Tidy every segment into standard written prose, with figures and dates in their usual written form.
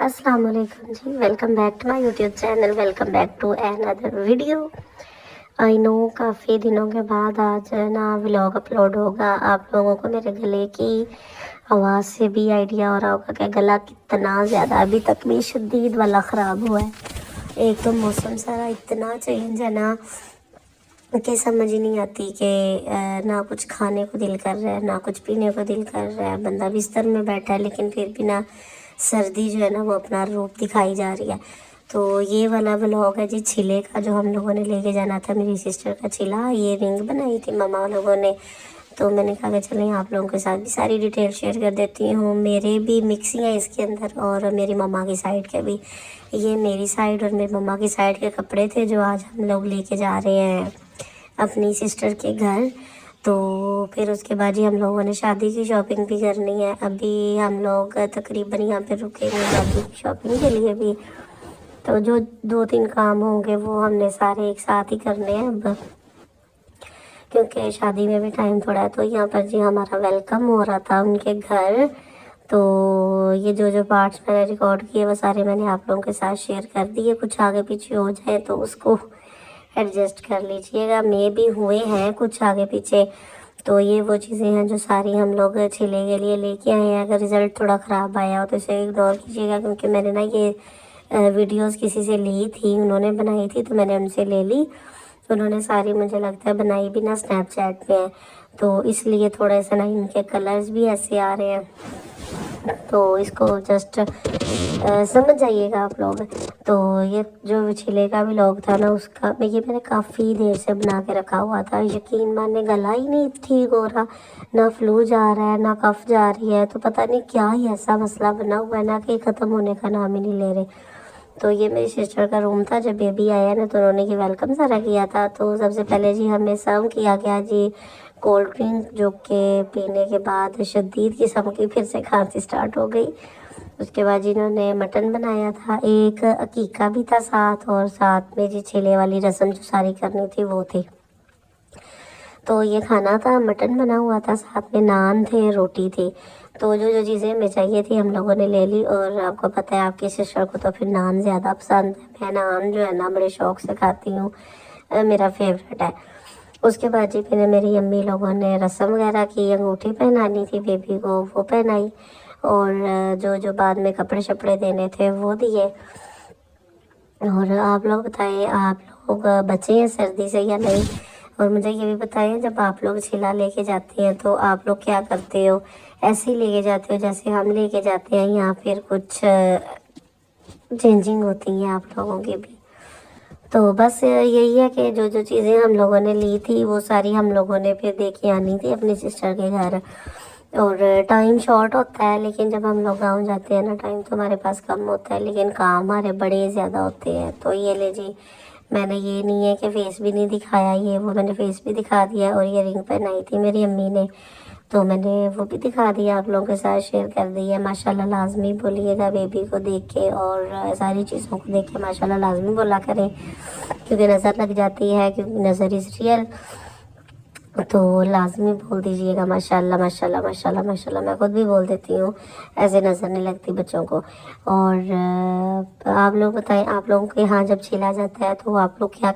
अस्सलाम वालेकुम जी, welcome back to my YouTube channel, welcome back to another video. I know काफ़ी दिनों के बाद आज ना व्लॉग अपलोड होगा। आप लोगों को मेरे गले की आवाज़ से भी आइडिया हो रहा होगा कि गला कितना ज़्यादा अभी तक भी शदीद वाला ख़राब हुआ है। एक तो मौसम सारा इतना चेंज है ना कि समझ ही नहीं आती कि ना कुछ खाने को दिल कर रहा है, ना कुछ पीने को दिल कर रहा है। बंदा बिस्तर में बैठा है लेकिन फिर भी ना सर्दी जो है ना वो अपना रूप दिखाई जा रही है। तो ये वाला व्लॉग है जी छिले का, जो हम लोगों ने लेके जाना था। मेरी सिस्टर का छिला, ये रिंग बनाई थी मामा लोगों ने, तो मैंने कहा कि चलें आप लोगों के साथ भी सारी डिटेल शेयर कर देती हूँ। मेरे भी मिक्सिंग है इसके अंदर और मेरी मम्मा की साइड के भी। ये मेरी साइड और मेरी मम्मा की साइड के कपड़े थे जो आज हम लोग लेके जा रहे हैं अपनी सिस्टर के घर। तो फिर उसके बाद ही हम लोगों ने शादी की शॉपिंग भी करनी है। अभी हम लोग तकरीबन यहाँ पे रुकेंगे शादी की शॉपिंग के लिए भी। तो जो 2-3 काम होंगे वो हमने सारे एक साथ ही करने हैं अब, क्योंकि शादी में भी टाइम थोड़ा है। तो यहाँ पर जी हमारा वेलकम हो रहा था उनके घर। तो ये जो जो पार्ट्स मैंने रिकॉर्ड किए वो सारे मैंने आप लोगों के साथ शेयर कर दिए। कुछ आगे पीछे हो जाए तो उसको एडजस्ट कर लीजिएगा। मे भी हुए हैं कुछ आगे पीछे। तो ये वो चीज़ें हैं जो सारी हम लोग छिले के लिए लेके आए हैं। अगर रिज़ल्ट थोड़ा ख़राब आया हो तो इसे इग्नोर कीजिएगा, क्योंकि मैंने ना ये वीडियोस किसी से ली थी, उन्होंने बनाई थी तो मैंने उनसे ले ली। उन्होंने सारी मुझे लगता है बनाई भी ना स्नैपचैट पे है, तो इसलिए थोड़े से ना इनके कलर्स भी ऐसे आ रहे हैं। तो इसको जस्ट समझ जाइएगा आप लोग। तो ये जो छिले का भी व्लॉग था ना उसका ये मैंने काफ़ी देर से बना के रखा हुआ था। यकीन माने गला ही नहीं ठीक हो रहा, ना फ्लू जा रहा है ना कफ जा रही है। तो पता नहीं क्या ही ऐसा मसला बना हुआ है ना कि ख़त्म होने का नाम ही नहीं ले रहे। तो ये मेरी सिस्टर का रूम था। जब बेबी आया ना तो उन्होंने ये वेलकम सारा किया था। तो सबसे पहले जी हमें सर्व किया गया जी कोल्ड ड्रिंक, जो कि पीने के बाद शदीद किस्म की फिर से खांसी स्टार्ट हो गई। उसके बाद जिन्होंने मटन बनाया था, एक अकीका भी था साथ, और साथ में जी छिले वाली रस्म जो सारी करनी थी वो थी। तो ये खाना था, मटन बना हुआ था, साथ में नान थे, रोटी थी। तो जो जो चीज़ें हमें चाहिए थी हम लोगों ने ले ली। और आपको पता है आपकी सिस्टर को तो फिर नान ज़्यादा पसंद है। मैं नान जो है ना बड़े शौक से खाती हूँ, मेरा फेवरेट है। उसके बाद जी फिर मेरी अम्मी लोगों ने रस्म वगैरह की, अंगूठी पहनानी थी बेबी को, वो पहनाई। और जो जो बाद में कपड़े शपड़े देने थे वो दिए। और आप लोग बताएं, आप लोग बचे हैं सर्दी से या नहीं? और मुझे ये भी बताएं, जब आप लोग छिला लेके जाते हैं तो आप लोग क्या करते हो? ऐसे ही लेके जाते हो जैसे हम लेके जाते हैं, या फिर कुछ चेंजिंग होती है आप लोगों की भी? तो बस यही है कि जो जो चीज़ें हम लोगों ने ली थी वो सारी हम लोगों ने फिर दे के आनी थी अपनी सिस्टर के घर। और टाइम शॉर्ट होता है, लेकिन जब हम लोग गाँव जाते हैं ना टाइम तो हमारे पास कम होता है, लेकिन काम हमारे बड़े ज़्यादा होते हैं। तो ये ले जी, मैंने ये नहीं है कि फेस भी नहीं दिखाया, ये वो मैंने फेस भी दिखा दिया। और ये रिंग पहनाई थी मेरी अम्मी ने, तो मैंने वो भी दिखा दिया, आप लोगों के साथ शेयर कर दी है। माशाल्लाह लाजमी बोलिएगा बेबी को देख के, और सारी चीज़ों को देख के माशाल्लाह लाजमी बोला करें, क्योंकि नज़र लग जाती है, क्योंकि नज़र इज़ रियल। तो लाजमी बोल दीजिएगा माशाल्लाह माशाल्लाह माशाल्लाह माशाल्लाह। मैं खुद भी बोल देती हूँ, ऐसे नज़र नहीं लगती बच्चों को। और आप लोग बताएं, आप लोगों के यहाँ जब छिला जाता है तो आप लोग क्या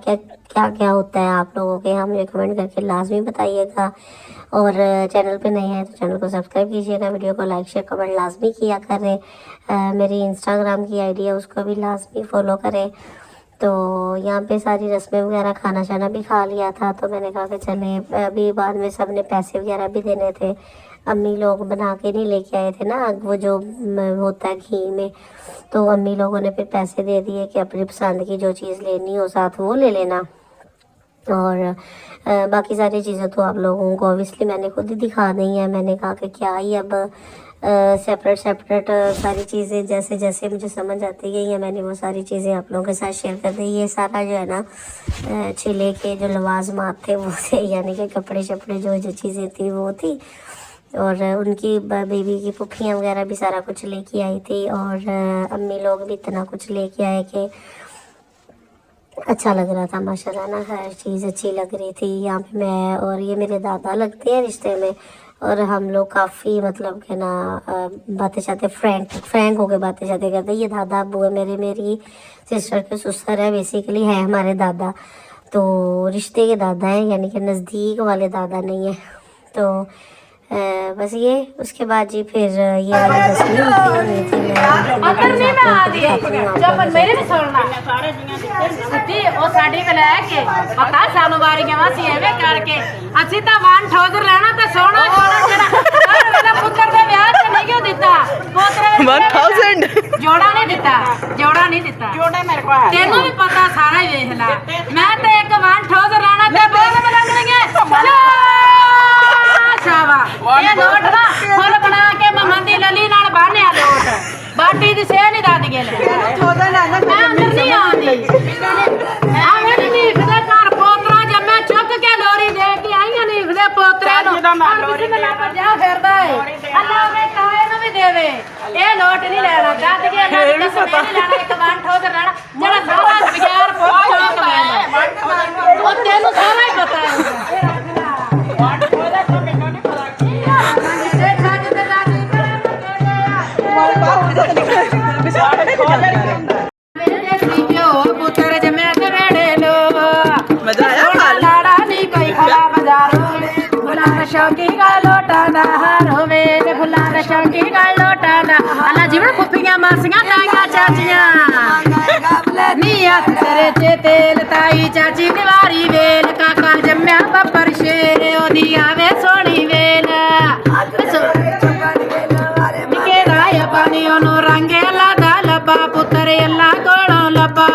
क्या होता है आप लोगों के यहाँ? मुझे कमेंट करके लाजमी बताइएगा। और चैनल पे नए हैं तो चैनल को सब्सक्राइब कीजिएगा, वीडियो को लाइक शेयर कमेंट लाजमी किया करें। मेरी इंस्टाग्राम की आईडी है उसको भी लाजमी फॉलो करें। तो यहाँ पे सारी रस्में वगैरह खाना शाना भी खा लिया था। तो मैंने कहा कि चले, अभी बाद में सब ने पैसे वगैरह भी देने थे। अम्मी लोग बना के नहीं लेके आए थे ना वो जो होता है घी में, तो अम्मी लोगों ने फिर पैसे दे दिए कि अपनी पसंद की जो चीज़ लेनी हो साथ वो ले लेना। और बाकी सारी चीज़ें तो आप लोगों को ऑब्वियसली मैंने खुद ही दिखा दी हैं। मैंने कहा कि क्या ही अब सेपरेट सेपरेट सारी चीज़ें जैसे जैसे मुझे समझ आती गई है मैंने वो सारी चीज़ें आप लोगों के साथ शेयर कर दी। ये सारा जो है ना छिले के जो लवाजमात थे वो थे, यानी कि कपड़े शपड़े जो जो चीज़ें थी वो थी। और उनकी बेबी की पुफियाँ वगैरह भी सारा कुछ लेके आई थी। और अम्मी लोग भी इतना कुछ लेके आए कि अच्छा लग रहा था माशाल्लाह ना, हर चीज़ अच्छी लग रही थी। यहाँ पे मैं और ये मेरे दादा लगते हैं रिश्ते में, और हम लोग काफ़ी मतलब कि ना बातें शातें फ्रैंक होकर बातें शातें करते। ये दादा अबू है मेरे, मेरी सिस्टर के ससुर है, बेसिकली है हमारे दादा, तो रिश्ते के दादा हैं, यानी कि नज़दीक वाले दादा नहीं है। तो बस ये उसके बाद जी फिर ये वाली तस्वीर होनी थी। अंदर नहीं मैं आ गई जब मेरे भी सुनना सच्ची ਉਹ ਸਾਡੇ ਕੋਲ ਲੈ ਕੇ ਪਤਾ ਸਾਨੂੰ ਵਾਰੀਆਂ ਵਾਸੀ ਐਵੇਂ ਕਰਕੇ ਅਸੀਂ ਤਾਂ 1000 ਲੈਣਾ ਤੇ ਸੋਨਾ ਜਿਹੜਾ ਮੇਰਾ ਪੁੱਤਰ ਦੇ ਵਿਆਹ ਤੇ ਨਹੀਂ ਕਿਉਂ ਦਿੱਤਾ ਪੋਤਰੇ 1000 ਜੋੜਾ ਨਹੀਂ ਦਿੱਤਾ ਜੋੜਾ ਮੇਰੇ ਕੋਲ ਹੈ ਤੈਨੂੰ ਵੀ ਪਤਾ ਸਾਰਾ ਹੀ ਵੇਖ ਲੈ ਮੈਂ ਤੇ ਇੱਕ 1000 ਲੈਣਾ ਤੇ ਬਹੁਤ ਮਿਲਣਗੇ ਸ਼ਾਵਾ ਇਹ ਨੋਟ ਨਾ ਫੁੱਲ ਬਣਾ ਕੇ ਮਮਨ ਦੀ ਲਲੀ ਨਾਲ ਬਾਨਿਆ ਲੋਟ ਬਾਟੀ ਦੀ ਸੇ ਨਹੀਂ ਦੱਦ ਗਏ ਮੈਂ ਅੰਦਰ ਨਹੀਂ ਆਉਂਦੀ ਆਵੇਂ ਨਹੀਂ ਫਿਰਦੇ ਘਰ ਪੋਤਰਾ ਜੰਮੇ ਚੁੱਕ ਕੇ ਲੋਰੀ ਦੇ ਕੇ ਆਈਆਂ ਨਹੀਂ ਫਿਰਦੇ ਪੋਤਰੇ ਨੂੰ ਬਿਸਮਿਲ੍ਲਾ ਪਰ ਜਾ ਫਿਰਦਾ ਏ ਅੱਲਾ ਉਹਨੇ ਤਾਏ ਨੂੰ ਵੀ ਦੇਵੇ ਇਹ ਲੋਟ ਨਹੀਂ ਲੈਣਾ ਦੱਦ ਗਏ ਇਹਨਾਂ ਨੂੰ ਦੱਸ ਨਹੀਂ ਲੈਣਾ ਇੱਕ 1000 ਲੈਣਾ ਜਿਹੜਾ ਸਾਰਾ ਬਗੈਰ ਪੋਤਰਾ ਲੈਣਾ ਉਹ ਤੈਨੂੰ ਸਾਰਾ ਹੀ ਪਤਾ ਹੈ ਪੁੱਤਰ ਜਮਿਆ ਤੇ ਵੇੜੇ ਲੋ ਮਜ਼ਾ ਆਇਆ ਲਾੜਾ ਨਹੀਂ ਕੋਈ ਖੜਾ ਬਾਜ਼ਾਰੋਂ ਫੁੱਲਾਂ ਦਾ ਸ਼ੌਕੀ ਗਾ ਲੋਟਾ ਦਾ ਹਾਰ ਹੋਵੇ ਤੇ ਫੁੱਲਾਂ ਦਾ ਸ਼ੌਕੀ ਗਾ ਲੋਟਾ ਦਾ ਅੱਲਾ ਜਿਵੇਂ ਫੁੱਫੀਆਂ ਮਾਸੀਆਂ ਤਾਈਆਂ ਚਾਚੀਆਂ ਨੀ ਹੱਥ ਤੇਰੇ ਚ ਤੇਲ ਤਾਈ ਚਾਚੀ ਨਿਵਾਰੀ ਵੇਲ ਕਾਕਾ ਜੰਮਿਆ ਬੱਬਰ ਸ਼ੇਰ ਉਹਦੀ ਆਵੇ ਸੋਹਣੀ ਵੇਲ ਨਿੱਕੇ ਰਾਇਆ ਪਾਣੀ ਉਹਨੂੰ ਰੰਗੇ ਅੱਲਾ ਦਾ ਲੱਭਾ ਪੁੱਤਰ ਅੱਲਾ ਕੋਲੋਂ ਲੱਭਾ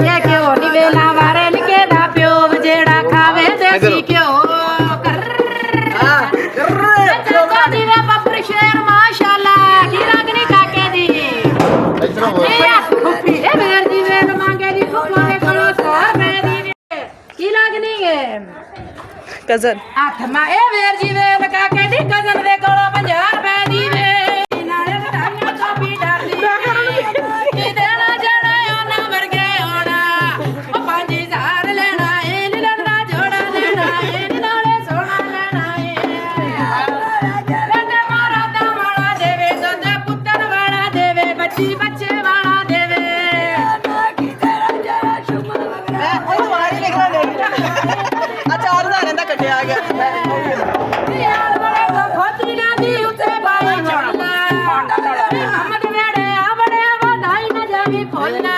ਇਹ ਕਿਉਂ ਨੀ ਵੇਲਾ ਵਾਰੇ ਨਿੱਕੇ ਦਾ ਪਿਓ ਜਿਹੜਾ ਖਾਵੇ ਦੇਸੀ ਘਿਓ ਚਾਚਾ ਦੀ ਵੇ ਬੱਬਰ ਸ਼ੇਰ ਮਾਸ਼ਾਅੱਲਾ ਕੀ ਰੰਗ ਨੀ ਕਾਕੇ ਦੀ ਇਹ ਵੇਰ ਦੀ ਵੇਲ ਮੰਗੇ ਦੀ ਫੁੱਫੇ ਕੋਲੋਂ 100 ਰੁਪਏ ਦੀ ਕੀ ਲੱਗਣੀ ਏ ਕਜ਼ਨ ਹੱਥ ਮਾ ਇਹ ਵੇਰ ਜੀ ਵੇਲ ਕਾਕੇ ਦੀ ਕਜ਼ਨ ਦੇ ਕੋਲੋਂ 50 ਰੁਪਏ ਦੀ ਵੇ ਨਾਲੇ ਵਧਾਈਆਂ ਕਾਪੀ ਡਰਦੀ ਕੀ ਦੇਣਾ ਜਾਣਾ ਉਹਨਾਂ ਵਰਗੇ ਹੋਣਾ ਉਹ 5000 ਲੈਣਾ ਇਹ ਨੀ ਲੜਨਾ ਜੋੜਾ ਦੇਣਾ ਇਹ ਨਾਲੇ ਸੋਨਾ ਲੈਣਾ ਕਹਿੰਦੇ ਮਾਰਾ ਦਾ ਵਾਲਾ ਦੇਵੇ ਦੁੱਧ ਪੁੱਤਰ ਵਾਲਾ ਦੇਵੇ ਬੱਚੀ ਬੱਚੇ ਵਾਲਾ ਦੇਵੇ ਉਹ ਵਾਰੀ ਲਿਖਣਾ ਨਹੀਂ ਅਚਾਰ ਦਾ ਰਹਿੰਦਾ ਕੱਟਿਆ ਗਿਆ ਯਾਰ ਬੜੇ ਖੋਤਰੀ ਲੈਂਦੀ ਉੱਤੇ ਬਾਈ ਚੜਨਾ ਮੁਹੰਮਦ ਵੇੜੇ ਆਵੜੇ ਵਧਾਈ ਨਾ ਜਾਵੀ ਫੁੱਲਣਾ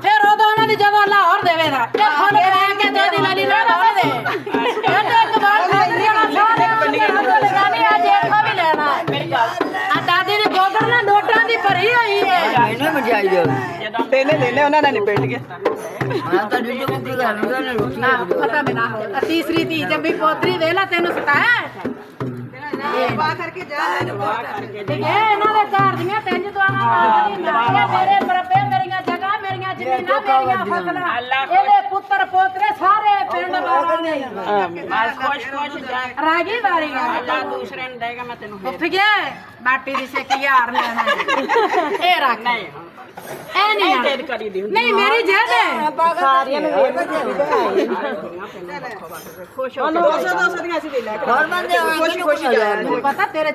ਫਿਰ ਉਦੋਂ ਉਹਨਾਂ ਦੀ ਜਦੋਂ ਲਾਹੌਰ ਦੇਵੇਗਾ ਤੇ ਫੁੱਲ ਕਰਾ ਕੇ ਦੇ ਦੀ ਲਲੀ ਨਾ ਲਾਉਣ ਦੇ ਇਹਦੇ ਇੱਕ ਬਾਲ ਖਾਂਦੀਆਂ ਸਾਰੇ ਲਗਾਣੀ ਅੱਜ ਇੱਥੋਂ ਵੀ ਲੈਣਾ ਆ ਦਾਦੀ ਦੀ ਗੋਦਰ ਨਾਲ ਨੋਟਾਂ ਦੀ ਭਰੀ ਹੋਈ ਹੈ ਇਹਨੇ ਮਜਾਈ ਜੋ ਤੇਨੇ ਲੈਨੇ ਉਹਨਾਂ ਨੇ ਨਿਪਟ ਗਏ ਪਤਾ ਮੈਂ ਨਾ ਤੀਸਰੀ ਧੀ ਜੰਮੀ ਪੋਤਰੀ ਵੇਲਾ ਤੈਨੂੰ ਸਤਾਇਆ ਵਾਹ ਕਰਕੇ ਜਾ ਇਹਨਾਂ ਦੇ ਘਰ ਦੀਆਂ ਤਿੰਨ ਦੁਆਵਾਂ ਮੇਰੇ ਮਰਬੇ ਮੇਰੀਆਂ ਜਗ੍ਹਾ ਮੇਰੀਆਂ ਜ਼ਮੀਨਾਂ ਮੇਰੀਆਂ ਫਸਲਾਂ ਇਹਦੇ ਪੁੱਤਰ ਪੋਤਰੇ ਸਾਰੇ ਪਿੰਡ ਵਾਲਾਂ ਨੇ ਖੁਸ਼ ਰਾਗੀ ਵਾਲੀਆਂ ਅੱਲਾ ਦੂਸਰੇ ਨੂੰ ਦੇਗਾ ਮੈਂ ਤੈਨੂੰ ਉੱਠ ਗਿਆ ਬਾਟੀ ਦੀ ਛੇਤੀ ਯਾਰ ਲੈਣਾ ਇਹ ਰੱਖ ਨਹੀਂ ਇਹ ਨਹੀਂ ਤੇਰੀ ਕਰੀ ਦੀ ਨਹੀਂ ਮੇਰੀ ਜੇਦ ਹੈ ਸਾਰਿਆਂ ਨੂੰ ਖੁਸ਼ ਹੋ 200 ਦੀਆਂ ਅਸੀਂ ਲੈ ਕੇ ਖੁਸ਼ ਹੋ ਜਾ ਪਤਾ ਤੇਰੇ